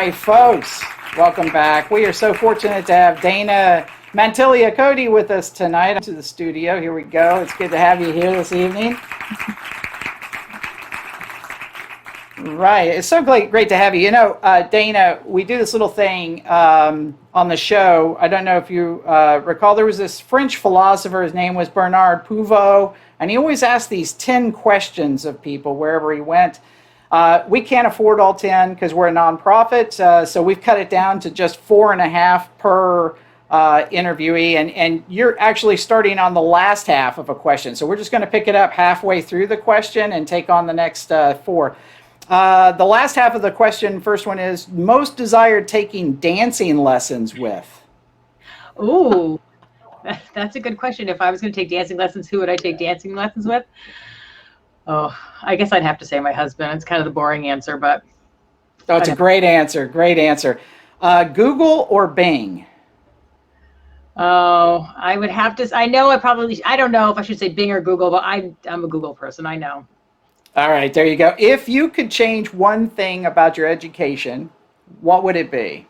right, folks, welcome back. We are so fortunate to have Dana Mantilia Cody with us tonight to the studio. Here we go. It's good to have you here this evening. Right. It's so great to have you. You know, Dana, we do this little thing on the show. I don't know if you recall, there was this French philosopher. His name was Bernard Pivot, and he always asked these 10 questions of people wherever he went. We can't afford all 10 because we're a nonprofit, so we've cut it down to just 4.5 per interviewee, and you're actually starting on the last half of a question. So we're just going to pick it up halfway through the question and take on the next 4. The last half of the question, first one is, most desired taking dancing lessons with? Ooh, that's a good question. If I was going to take dancing lessons, who would I take dancing lessons with? Oh, I guess I'd have to say my husband. It's kind of the boring answer, but. Oh, it's a great answer. Great answer. Google or Bing? Oh, I would have to. I don't know if I should say Bing or Google, but I'm a Google person. I know. All right, there you go. If you could change one thing about your education, what would it be?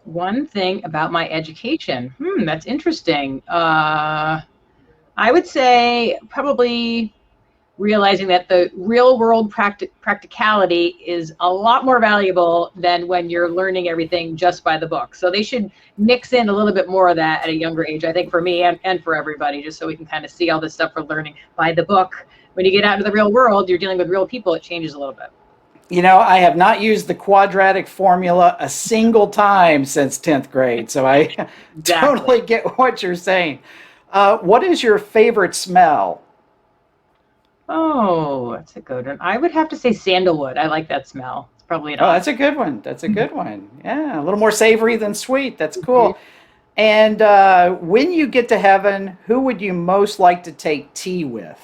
One thing about my education. That's interesting. I would say probably realizing that the real world practicality is a lot more valuable than when you're learning everything just by the book. So they should mix in a little bit more of that at a younger age, I think, for me and for everybody, just so we can kind of see all this stuff we're learning by the book. When you get out into the real world, you're dealing with real people, it changes a little bit. You know, I have not used the quadratic formula a single time since 10th grade, so I totally get what you're saying. What is your favorite smell? Oh, that's a good one. I would have to say sandalwood. I like that smell. It's probably an that's a good one. That's a good one. Yeah, a little more savory than sweet. That's cool. And when you get to heaven, who would you most like to take tea with?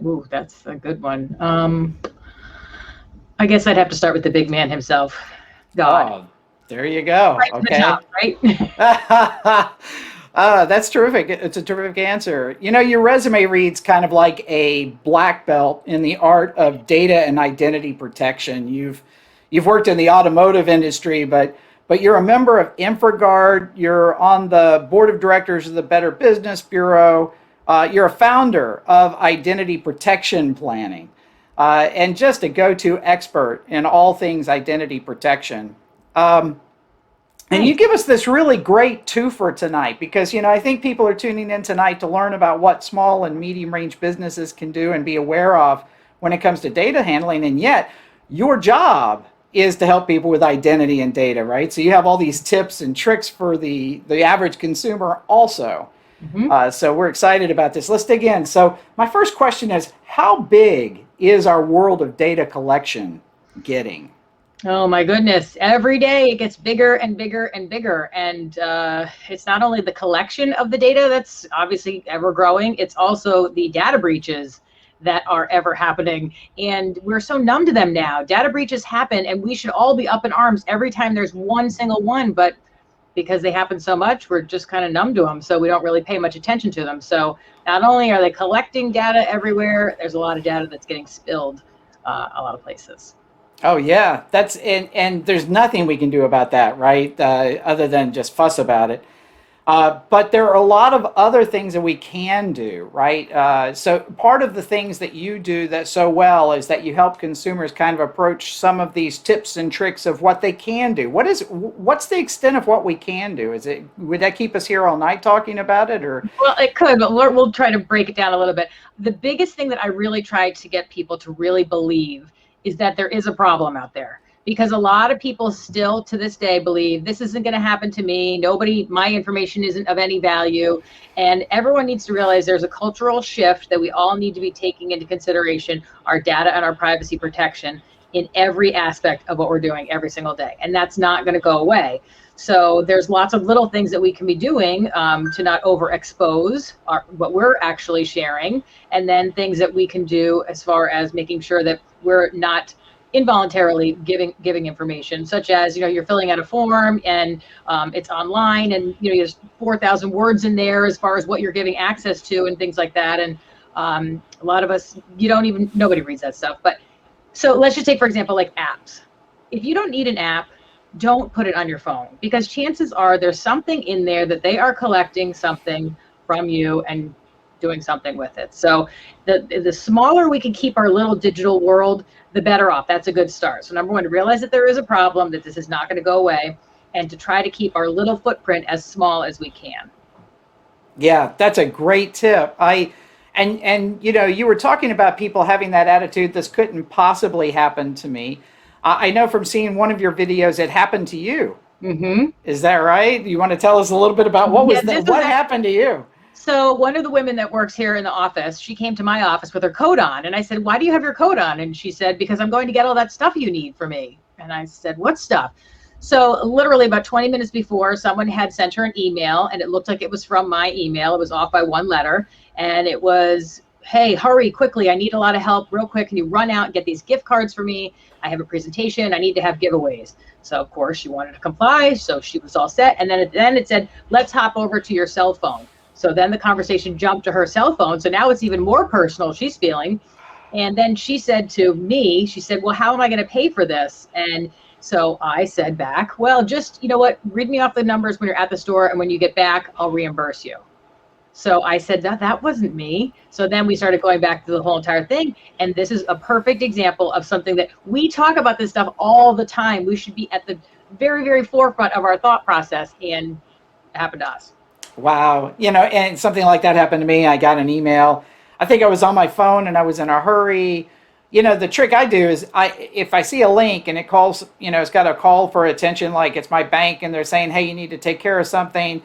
Ooh, that's a good one. I guess I'd have to start with the big man himself, God. Oh, there you go. Right Okay. top, right? That's terrific. It's a terrific answer. You know, your resume reads kind of like a black belt in the art of data and identity protection. You've worked in the automotive industry, but you're a member of InfraGard. You're on the board of directors of the Better Business Bureau. You're a founder of Identity Protection Planning, and just a go-to expert in all things identity protection. And you give us this really great twofer tonight because, you know, I think people are tuning in tonight to learn about what small and medium range businesses can do and be aware of when it comes to data handling. And yet your job is to help people with identity and data, right? So you have all these tips and tricks for the average consumer also. So we're excited about this. Let's dig in. So my first question is, how big is our world of data collection getting? Oh my goodness. Every day it gets bigger and bigger and bigger. And it's not only the collection of the data that's obviously ever growing, it's also the data breaches that are ever happening. And we're so numb to them now. Data breaches happen and we should all be up in arms every time there's one single one, but because they happen so much, we're just kind of numb to them. So we don't really pay much attention to them. So not only are they collecting data everywhere, there's a lot of data that's getting spilled a lot of places. Oh yeah, that's and there's nothing we can do about that, right? Other than just fuss about it. But there are a lot of other things that we can do, right? So part of the things that you do that so well is that you help consumers kind of approach some of these tips and tricks of what they can do. What's the extent of what we can do? Would that keep us here all night talking about it, or? Well, it could, but we'll try to break it down a little bit. The biggest thing that I really try to get people to really believe is that there is a problem out there, because a lot of people still to this day believe this isn't going to happen to me. My information isn't of any value. And everyone needs to realize there's a cultural shift that we all need to be taking into consideration, our data and our privacy protection in every aspect of what we're doing every single day. And that's not going to go away. So there's lots of little things that we can be doing to not overexpose what we're actually sharing, and then things that we can do as far as making sure that we're not involuntarily giving information, such as, you know, you're filling out a form and it's online, and you know there's 4,000 words in there as far as what you're giving access to and things like that. And a lot of us, nobody reads that stuff. But so let's just take, for example, like apps. if you don't need an app, don't put it on your phone, because chances are there's something in there that they are collecting something from you and doing something with it. So the smaller we can keep our little digital world, the better off. That's a good start. So number one, to realize that there is a problem, that this is not going to go away, and to try to keep our little footprint as small as we can. Yeah, that's a great tip. And you know, you were talking about people having that attitude, this couldn't possibly happen to me. I know from seeing one of your videos it happened to you. Mm-hmm. Is that right? You want to tell us a little bit about what Yeah, was that, what happened to you? so one of the women that works here in the office, she came to my office with her coat on, and I said, "Why do you have your coat on?" And she said, "Because I'm going to get all that stuff you need for me." And I said, "What stuff?" So literally about 20 minutes before, someone had sent her an email, and it looked like it was from my email. It was off by one letter, and it was, "Hey, hurry quickly. I need a lot of help real quick. Can you run out and get these gift cards for me? I have a presentation. I need to have giveaways." So of course she wanted to comply, so she was all set. And then it said, "Let's hop over to your cell phone." So then the conversation jumped to her cell phone. So now it's even more personal, she's feeling. And then she said to me, she said, "Well, how am I going to pay for this?" And so I said back, "Well, just, you know what, read me off the numbers when you're at the store, and when you get back, I'll reimburse you." So I said, that wasn't me. So then we started going back to the whole entire thing. And this is a perfect example of something that we talk about this stuff all the time. We should be at the very, very forefront of our thought process. And it happened to us. Wow. You know, and something like that happened to me. I got an email. I think I was on my phone and I was in a hurry. You know, the trick I do is if I see a link and it calls, you know, it's got a call for attention, like it's my bank and they're saying, "Hey, you need to take care of something."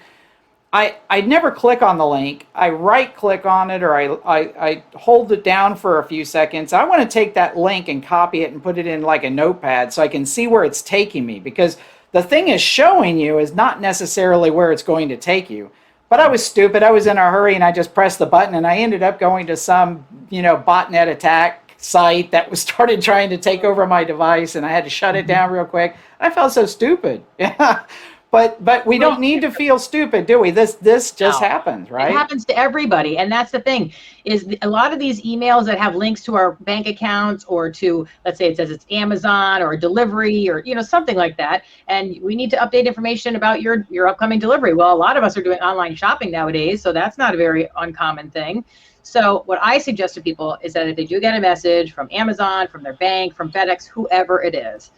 I never click on the link. I right click on it, or I hold it down for a few seconds. I want to take that link and copy it and put it in like a notepad so I can see where it's taking me, because the thing is showing you is not necessarily where it's going to take you. But I was stupid. I was in a hurry and I just pressed the button and I ended up going to some, you know, botnet attack site that was started trying to take over my device, and I had to shut it down real quick. I felt so stupid. Yeah. But we don't need to feel stupid, do we? This just No. happens, It right? happens to everybody. And that's the thing, is a lot of these emails that have links to our bank accounts, or to, let's say it says it's Amazon or a delivery, or, you know, something like that. And we need to update information about your upcoming delivery. Well, a lot of us are doing online shopping nowadays, so that's not a very uncommon thing. So what I suggest to people is that if they do get a message from Amazon, from their bank, from FedEx, whoever it is,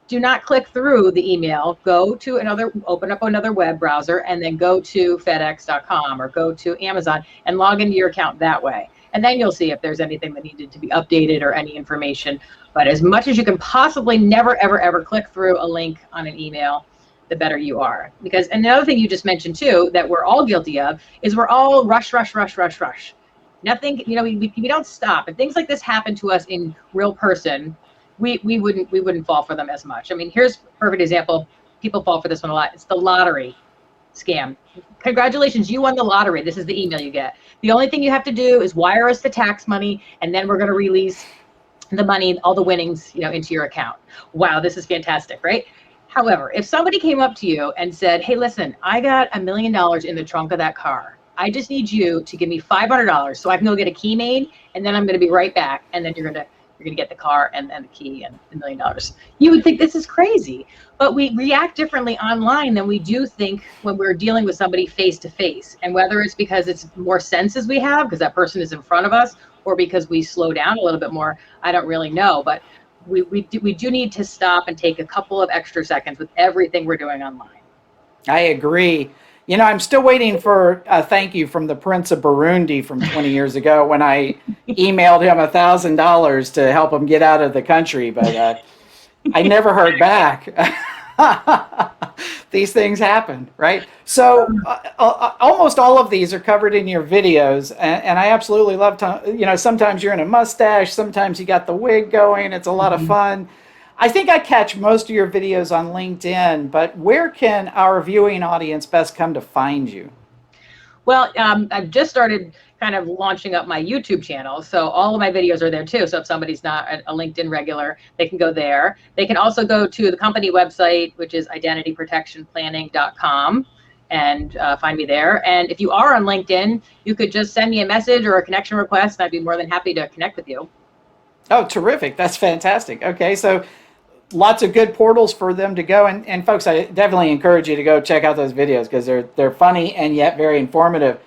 do not click through the email. Go to another, open up another web browser, and then go to FedEx.com or go to Amazon and log into your account that way. And then you'll see if there's anything that needed to be updated or any information. But as much as you can possibly never, ever, ever click through a link on an email, the better you are. Because another thing you just mentioned too, that we're all guilty of, is we're all rush, rush, rush, rush, rush. Nothing, you know, we don't stop. If things like this happen to us in real person, we wouldn't fall for them as much. I mean, here's a perfect example. People fall for this one a lot. It's the lottery scam. Congratulations, you won the lottery. This is the email you get. The only thing you have to do is wire us the tax money, and then we're going to release the money, all the winnings, you know, into your account. Wow, this is fantastic, right? However, if somebody came up to you and said, "Hey, listen, I got $1 million in the trunk of that car. I just need you to give me $500 so I can go get a key made, and then I'm going to be right back, and then you're going to get the car and the key and $1 million." You would think this is crazy, but we react differently online than we do think when we're dealing with somebody face to face. And whether it's because it's more senses we have because that person is in front of us, or because we slow down a little bit more, I don't really know. But we do need to stop and take a couple of extra seconds with everything we're doing online. I agree. You know, I'm still waiting for a thank you from the Prince of Burundi from 20 years ago when I emailed him $1,000 to help him get out of the country, but I never heard back. These things happen, right? So almost all of these are covered in your videos, and I absolutely love to, you know, sometimes you're in a mustache, sometimes you got the wig going. It's a lot of fun. I think I catch most of your videos on LinkedIn, but where can our viewing audience best come to find you? Well, I've just started kind of launching up my YouTube channel. So all of my videos are there too. So if somebody's not a LinkedIn regular, they can go there. They can also go to the company website, which is identityprotectionplanning.com, and find me there. And if you are on LinkedIn, you could just send me a message or a connection request, and I'd be more than happy to connect with you. Oh, terrific. That's fantastic. Okay, so lots of good portals for them to go. And folks, I definitely encourage you to go check out those videos because they're funny and yet very informative.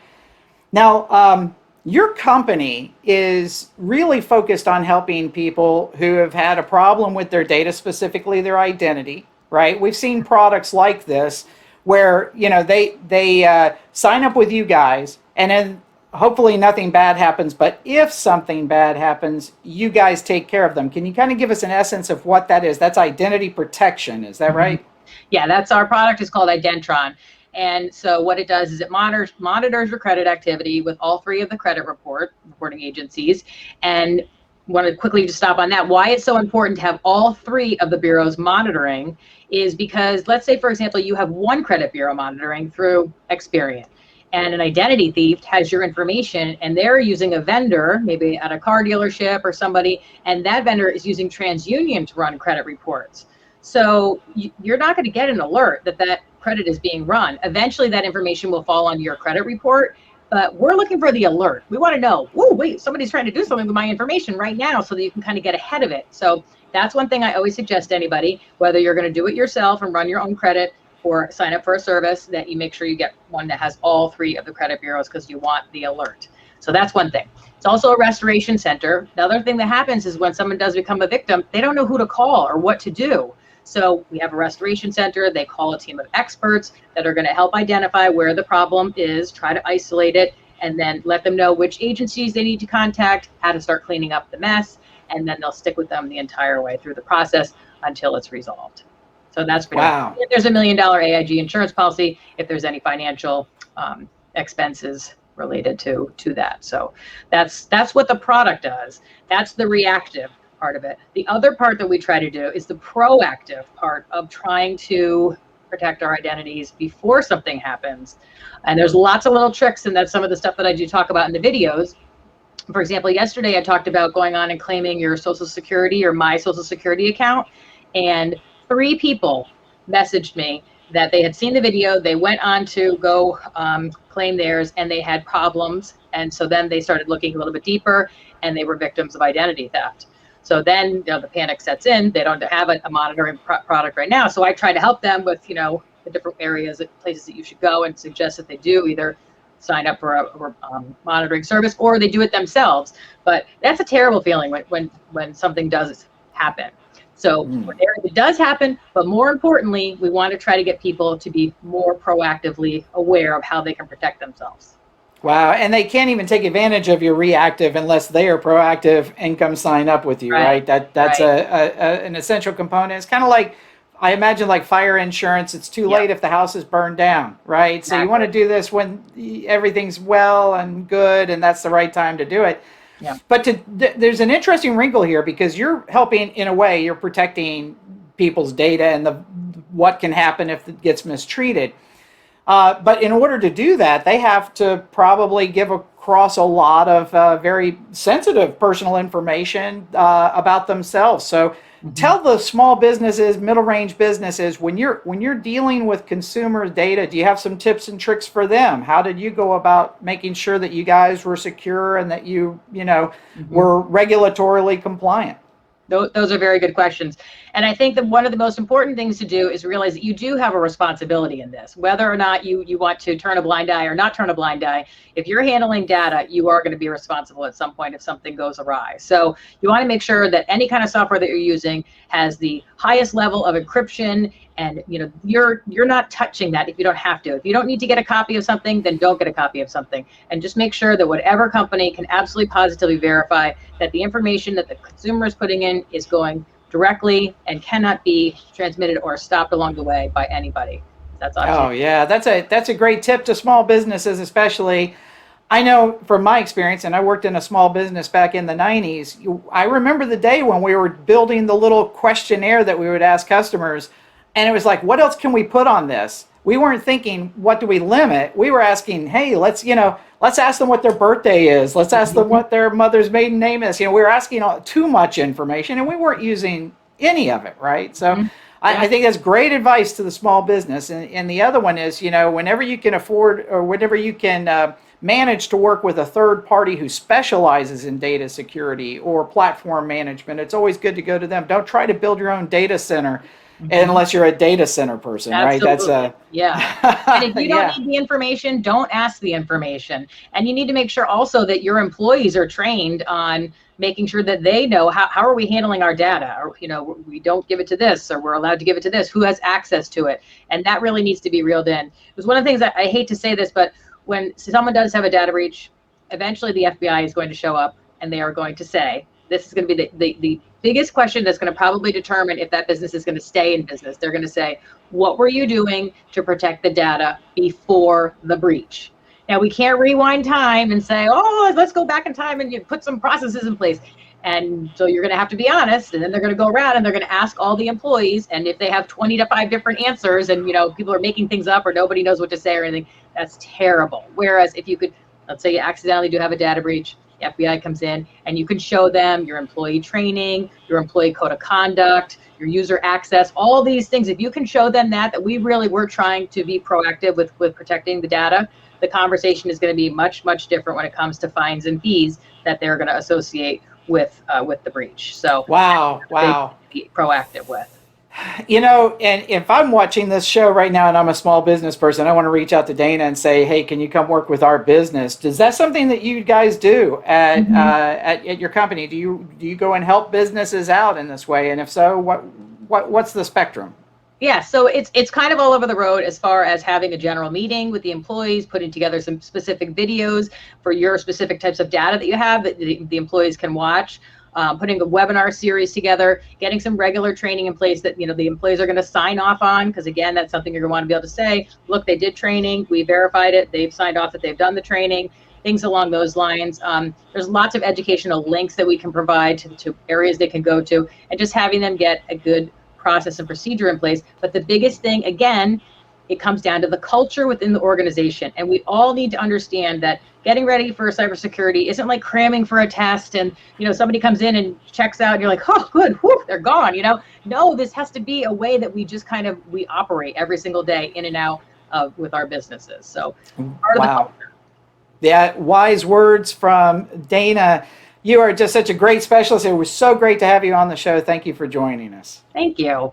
Now, your company is really focused on helping people who have had a problem with their data, specifically their identity, right? We've seen products like this where, they sign up with you guys, and then hopefully nothing bad happens. But if something bad happens, you guys take care of them. Can you kind of give us an essence of what that is? That's identity protection. Is that right? Yeah, that's our product. It's called Identron. And so what it does is it monitors your credit activity with all three of the credit reporting agencies. And want to quickly just stop on that. Why it's so important to have all three of the bureaus monitoring is because, let's say, for example, you have one credit bureau monitoring through Experian, and an identity thief has your information, and they're using a vendor, maybe at a car dealership or somebody, and that vendor is using TransUnion to run credit reports. So you're not going to get an alert that credit is being run. Eventually that information will fall onto your credit report, but we're looking for the alert. We want to know, oh, wait, somebody's trying to do something with my information right now, so that you can kind of get ahead of it. So that's one thing I always suggest to anybody, whether you're going to do it yourself and run your own credit or sign up for a service, that you make sure you get one that has all three of the credit bureaus, because you want the alert. So that's one thing. It's also a restoration center. The other thing that happens is when someone does become a victim, they don't know who to call or what to do. So we have a restoration center. They call a team of experts that are going to help identify where the problem is, try to isolate it, and then let them know which agencies they need to contact, how to start cleaning up the mess, and then they'll stick with them the entire way through the process until it's resolved. So that's pretty Wow. If there's $1 million AIG insurance policy, if there's any financial expenses related to that. So that's what the product does. That's the reactive part of it. The other part that we try to do is the proactive part of trying to protect our identities before something happens. And there's lots of little tricks, and that's some of the stuff that I do talk about in the videos. For example, yesterday I talked about going on and claiming your Social Security or my Social Security account, and 3 people messaged me that they had seen the video, they went on to go claim theirs, and they had problems. And so then they started looking a little bit deeper, and they were victims of identity theft. So then, the panic sets in. They don't have a monitoring product right now. So I try to help them with, the different areas, places that you should go, and suggest that they do either sign up for a monitoring service, or they do it themselves. But that's a terrible feeling when something does happen. So it does happen, but more importantly, we want to try to get people to be more proactively aware of how they can protect themselves. Wow. And they can't even take advantage of your reactive unless they are proactive and come sign up with you, right? That's an essential component. It's kind of like, I imagine, like fire insurance. It's too late if the house is burned down, right? Exactly. So you want to do this when everything's well and good, and that's the right time to do it. Yeah. But there's an interesting wrinkle here, because you're helping, in a way, you're protecting people's data and what can happen if it gets mistreated. But in order to do that, they have to probably give across a lot of very sensitive personal information about themselves. So tell the small businesses, middle-range businesses, when you're dealing with consumer data, do you have some tips and tricks for them? How did you go about making sure that you guys were secure and that you were regulatorily compliant? Those are very good questions. And I think that one of the most important things to do is realize that you do have a responsibility in this. Whether or not you want to turn a blind eye or not turn a blind eye, if you're handling data, you are going to be responsible at some point if something goes awry. So you want to make sure that any kind of software that you're using has the highest level of encryption, and you're not touching that if you don't have to. If you don't need to get a copy of something, then don't get a copy of something. And just make sure that whatever company can absolutely positively verify that the information that the consumer is putting in is going directly and cannot be transmitted or stopped along the way by anybody. That's obviously. Oh yeah, that's a great tip to small businesses, especially. I know from my experience, and I worked in a small business back in the 90s, I remember the day when we were building the little questionnaire that we would ask customers, and it was like, what else can we put on this? We weren't thinking, what do we limit? We were asking, hey, let's ask them what their birthday is. Let's ask them what their mother's maiden name is. We were asking too much information, and we weren't using any of it, right? So I think that's great advice to the small business. And the other one is, whenever you can afford or whenever you can manage to work with a third party who specializes in data security or platform management, it's always good to go to them. Don't try to build your own data center unless you're a data center person, right? Absolutely. Yeah. And if you don't yeah. need the information, don't ask the information. And you need to make sure also that your employees are trained on making sure that they know how are we handling our data, or we don't give it to this, or we're allowed to give it to this, who has access to it. And that really needs to be reeled in. It was one of the things I hate to say this, but when someone does have a data breach, eventually the FBI is going to show up and they are going to say, this is going to be the biggest question that's going to probably determine if that business is going to stay in business. They're going to say, what were you doing to protect the data before the breach? Now, we can't rewind time and say, oh, let's go back in time and you put some processes in place. And so you're going to have to be honest, and then they're going to go around and they're going to ask all the employees. And if they have 20 to 5 different answers and, people are making things up or nobody knows what to say or anything, that's terrible. Whereas if you could, let's say you accidentally do have a data breach, the FBI comes in and you can show them your employee training, your employee code of conduct, your user access, all these things. If you can show them that we really were trying to be proactive with protecting the data, the conversation is going to be much, much different when it comes to fines and fees that they're going to associate with the breach. So Wow. be proactive with. And if I'm watching this show right now and I'm a small business person, I want to reach out to Dana and say, hey, can you come work with our business? Is that something that you guys do at your company? Do you go and help businesses out in this way? And if so, what's the spectrum? Yeah, so it's kind of all over the road as far as having a general meeting with the employees, putting together some specific videos for your specific types of data that you have that the employees can watch, putting a webinar series together, getting some regular training in place that the employees are going to sign off on, because again, that's something you're going to want to be able to say, look, they did training, we verified it, they've signed off that they've done the training, things along those lines. There's lots of educational links that we can provide to areas they can go to, and just having them get a good process and procedure in place. But the biggest thing, again, it comes down to the culture within the organization. And we all need to understand that getting ready for cybersecurity isn't like cramming for a test and somebody comes in and checks out and you're like, oh good, whew, they're gone. No, this has to be a way that we just we operate every single day in and out with our businesses. So part of the culture. Yeah, wise words from Dana. You are just such a great specialist. It was so great to have you on the show. Thank you for joining us. Thank you.